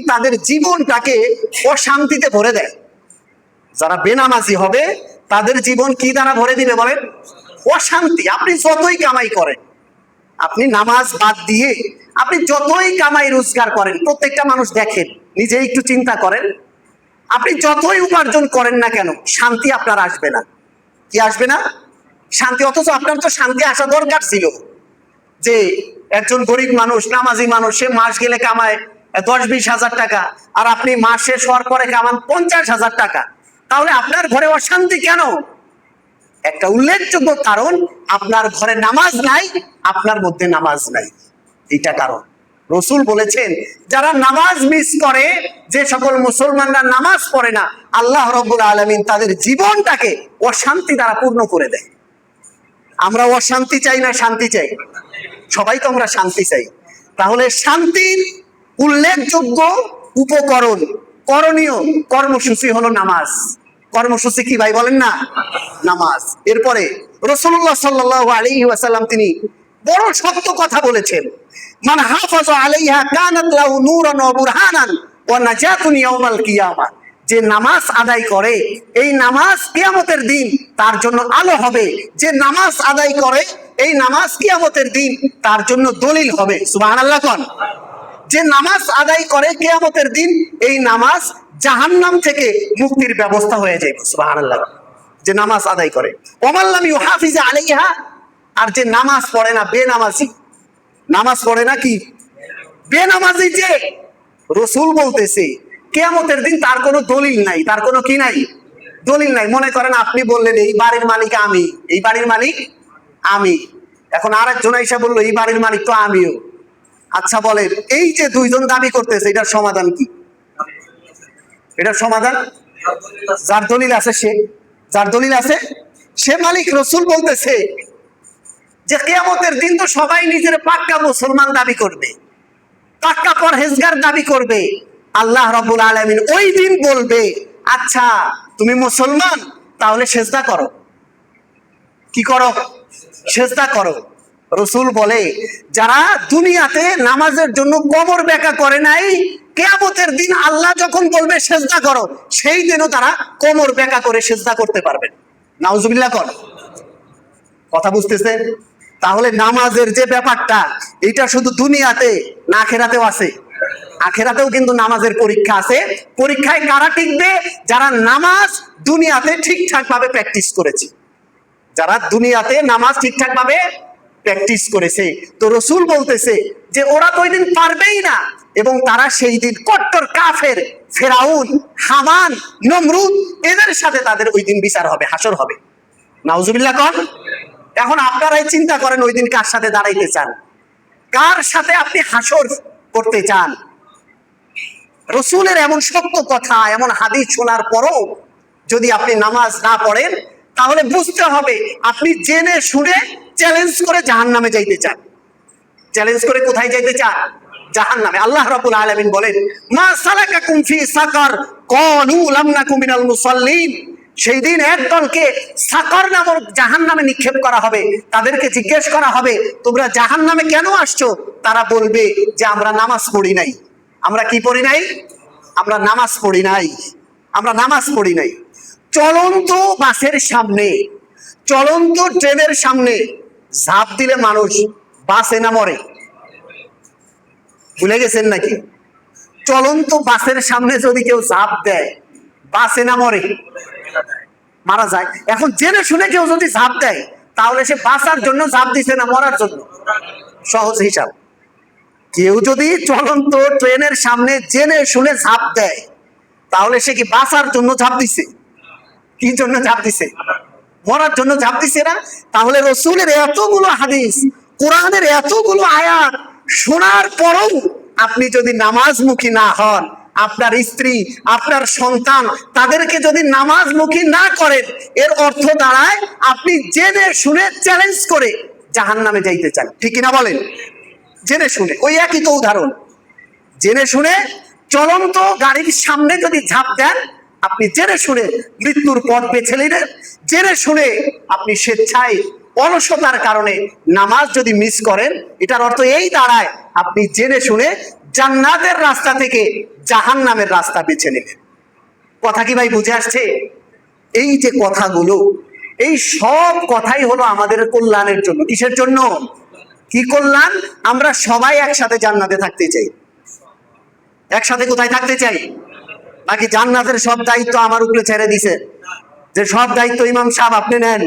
তাদের জীবনটাকে অশান্তিতে ভরে দেয়। যারা বেনামাজি হবে তাদের জীবন কি দ্বারা ভরে দিবে বলেন? অশান্তি। আপনি যতই কামাই করেন, আপনি নামাজ বাদ দিয়ে আপনি যতই কামাই রোজগার করেন, প্রত্যেকটা মানুষ দেখেন, নিজে একটু চিন্তা করেন, আপনি যতই উপার্জন করেন না কেন শান্তি আপনার আসবে না। কি আসবে না? শান্তি। অথচ আপনার তো শান্তি আসা দরকার ছিল। যে একজন গরিব মানুষ, নামাজি মানুষ, সে মাস গেলে কামায় 10-20 হাজার টাকা, আর আপনি মাস শেষ হওয়ার পরে কামান 50,000 টাকা, তাহলে আপনার ঘরে অশান্তি কেন? একটা উল্লেখযোগ্য কারণ, আপনার ঘরে নামাজ নাই, আপনার মধ্যে নামাজ নাই। এইটা কারণ। রসুল বলেছেন যারা নামাজ মিস করে, যে সকল মুসলমানরা নামাজ পড়ে না, আল্লাহ রাব্বুল আলামিন তাদের জীবনটাকে অশান্তি দ্বারা পূর্ণ করে দেয়। আমরা অশান্তি চাই না শান্তি চাই? সবাই তো আমরা শান্তি চাই। তাহলে শান্তির উল্লেখযোগ্য উপকরণ, করণীয় কর্মসূচি হলো নামাজ। কর্মসূচি কি ভাই বলেন না? নামাজ। এরপরে রাসূলুল্লাহ সাল্লাল্লাহু আলাইহি ওয়াসাল্লাম তিনি বড় সত্য কথা বলেছেন, মান হাফাযা আলাইহা কানাত লাহু নূরান ওয়া বুরহানান ওয়া নাজাতুন ইয়াউমাল কিয়ামাহ। যে নামাজ আদায় করে, এই নামাজ কিয়ামতের দিন তার জন্য আলো হবে। যে নামাজ আদায় করে, এই নামাজ কিয়ামতের দিন তার জন্য দলিল হবে। সুবহানাল্লাহ কোন? যে নামাজ আদায় করে কিয়ামতের দিন, এই নামাজ জাহান্নাম থেকে মুক্তির ব্যবস্থা হয়ে যায়। সুবহানাল্লাহ। যে নামাজ আদায় করে। ওমান লাম ইউহাফিজ আলাইহা, আর যে নামাজ পড়ে না, বেনামাজি, নামাজ পড়ে না কি বেনামাজি, যে রাসূল বলতেছে কিয়ামতের দিন তার কোনো দলিল নাই, তার কোনো কি নাই? দলিল নাই। মনে করেন আপনি বললেন এই বাড়ির মালিক আমি, এই বাড়ির মালিক আমি, এখন আরেকজন এসে বললো এই বাড়ির মালিক তো আমিও। আচ্ছা বলেন, এই যে দুইজন দাবি করতেছে, এটার সমাধান কি? এটার সমাধান যার দলিল আছে, সে যার দলিল আছে সে মালিক। রাসূল বলতেছে যে কিয়ামতের দিন তো সবাই নিজের পাক্কা মুসলমান দাবি করবে, পাক্কা পরহেজগার দাবি করবে। আল্লাহ রাব্বুল আলামিন ওই দিন বলবে, আচ্ছা তুমি মুসলমান, তাহলে সেজদা করো। কি করো? সেজদা করো। রাসূল বলে যারা দুনিয়াতে নামাজের জন্য কোমর বেঁকা করে নাই, কিয়ামতের দিন আল্লাহ যখন বলবে সেজদা করো, সেই দিনও তারা কোমর বেঁকা করে সেজদা করতে পারবে। নাউজুবিল্লাহ কর। কথা বুঝতেছেন? তাহলে নামাজের যে ব্যাপারটা, এটা শুধু দুনিয়াতে না, আখিরাতেও আছে। আখিরাতেও কিন্তু নামাজের পরীক্ষা আছে। পরীক্ষায় কারা টিকবে? যারা নামাজ দুনিয়াতে ঠিকঠাক ভাবে প্র্যাকটিস করেছে, যারা দুনিয়াতে নামাজ ঠিকঠাক ভাবে প্র্যাকটিস করেছে। তো রাসূল বলতেছে যে ওরা তো ওই দিন পারবেই না, এবং তারা সেই দিন কট্টর কাফের, ফেরাউন, হামান, নমরুদ, এদের সাথে তাদের ওই দিন বিচার হবে, হাসর হবে। নাউজুবিল্লাহ কর। এখন আপনারাই চিন্তা করেন, ওই দিন কার সাথে দাঁড়াইতে চান? কার সাথে আপনি হাসর করতে চান? রাসূলের এমন সত্য কথা, এমন হাদিস শোনার পরও যদি আপনি নামাজ না পড়েন, তাহলে বুঝতে হবে আপনি জেনে শুনে চ্যালেঞ্জ করে জাহান্নামে যাইতে চান। চ্যালেঞ্জ করে কোথায় যাইতে চান? জাহান্নামে। আল্লাহ রাব্বুল আলামিন বলেন, মা সালাকাকুম ফি সাকার ক্বালু লাম নাকু মিনাল মুসাল্লিন। সেই দিন এক দলকে সাকার নামক জাহান্নামে নিক্ষেপ করা হবে। তাদেরকে জিজ্ঞেস করা হবে, তোমরা জাহান্নামে কেন আসছো? তারা বলবে যে আমরা নামাজ পড়ি নাই। আমরা কি পড়ি নাই? আমরা নামাজ পড়ি নাই, আমরা নামাজ পড়ি নাই। চলন্ত বাসের সামনে, চলন্ত ট্রেনের সামনে ঝাঁপ দিলে মানুষ বাসে না মরে? ভুলে গেছেন নাকি? চলন্ত বাসের সামনে যদি কেউ ঝাঁপ দেয়, বাসে না মরে? মারা যায়। এখন জেনে শুনে কেউ যদি ঝাঁপ দেয়, তাহলে সে বাঁচার জন্য ঝাঁপ দিছে না মরার জন্য? সহজ হিসাব। কেউ যদি চলন্ত ট্রেনের সামনে জেনে শুনে ঝাঁপ দেয়, তাহলে সে কি বাঁচার জন্য ঝাঁপ দিছে? কি জন্য ঝাঁপ দিছে? মরার জন্য ঝাঁপ দিছে না? তাহলে রাসূলের এতগুলো হাদিস, কোরআনের এতগুলো আয়াত শোনার পরেও আপনি যদি নামাজমুখী না হন, আপনার স্ত্রী, আপনার সন্তান, তাদেরকে যদি নামাজমুখী না করেন, এর অর্থ দাঁড়ায় আপনি জেনে শুনে চ্যালেঞ্জ করে জাহান্নামে যাইতে চান। ঠিক কিনা বলেন? জেনে শুনে। ওই একই তো উদাহরণ। জেনে শুনে চলন্ত গাড়ির সামনে যদি ঝাঁপ দেন, আপনি জেনে শুনে মৃত্যুর পথ বেছে নিলেন। জেনে শুনে আপনি স্বেচ্ছায় অলসতার কারণে নামাজ যদি মিস করেন, এটার অর্থ এই দাঁড়ায় আপনি জেনে শুনে জান্নাতের রাস্তা থেকে জাহান্নামের রাস্তা বেছে নিলেন। কথা কি ভাই বুঝে আসছে? এই যে কথাগুলো, এই সব কথাই হলো আমাদের কল্যাণের জন্য। কিসের জন্য? কি কল্যাণ? আমরা সবাই একসাথে জান্নাতে থাকতে চাই। একসাথে কোথায় থাকতে চাই? নাকি জান্নাতের সব দায়িত্ব আমার উপরে ছেড়ে দিছে, যে সব দায়িত্ব ইমাম সাহেব আপনি নেন,